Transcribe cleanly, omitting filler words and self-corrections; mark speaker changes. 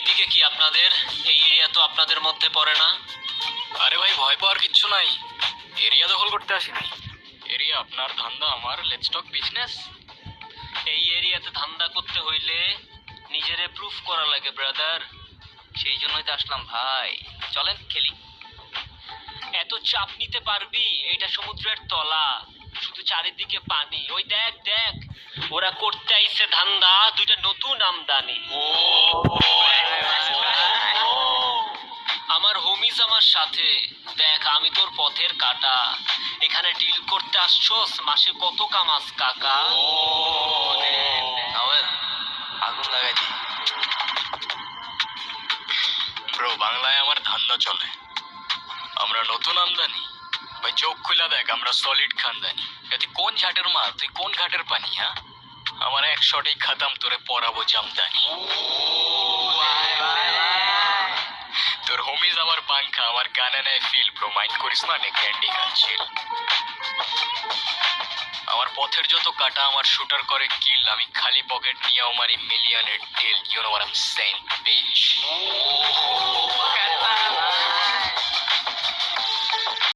Speaker 1: এইদিকে কি আপনাদের? এই এরিয়া তো আপনাদের মধ্যে পড়ে না।
Speaker 2: আরে ভাই, ভয় পাওয়ার কিচ্ছু নাই। এরিয়া দখল করতে আসিনি। এরিয়া আপনার, ধান্দা আমার। Let's talk business.
Speaker 1: এই এরিয়াতে ধান্দা করতে হইলে নিজেরে প্রুফ করা লাগে ব্রাদার। সেই জন্যই তো আসলাম ভাই, চলেন খেলি। এত চাপ নিতে পারবি? এটা সমুদ্রের তলা, শুধু চারিদিকে পানি। ওই দেখ দেখ, ওরা করতে আইছে ধান্দা, দুইটা নতুন আমদানি। আমার হোমিজ আমার সাথে। দেখ, আমি তোর পথের কাটা। এখানে ডিল করতে আসছস, মাসে কত কামাস কাকা?
Speaker 2: আগুন লাগাই দি। ব্রো, বাংলায় আমার ধান্দা চলে। আমরা নতুন আমদানি। ভাই চোখ খুলা দেখ, আমরা সলিড খানদানি। তুই কোন ঝাটের মাল, তুই কোন ঘাটের পানি? হ্যাঁ, আমার এক শটেই খাতাম, তোরে পরাবো জামদানি। তোর হোমিজ আমার পাংখা, আমার গানে নেয় ফিল। ব্রো মাইন্ড করিস না, নে ক্যান্ডি খাচ্ছিল। আমার পথের যত কাটা আমার শুটার করে কিল। আমি খালি পকেট নিয়েও মারি মিলিয়নের deal. You know what I am saying, beach.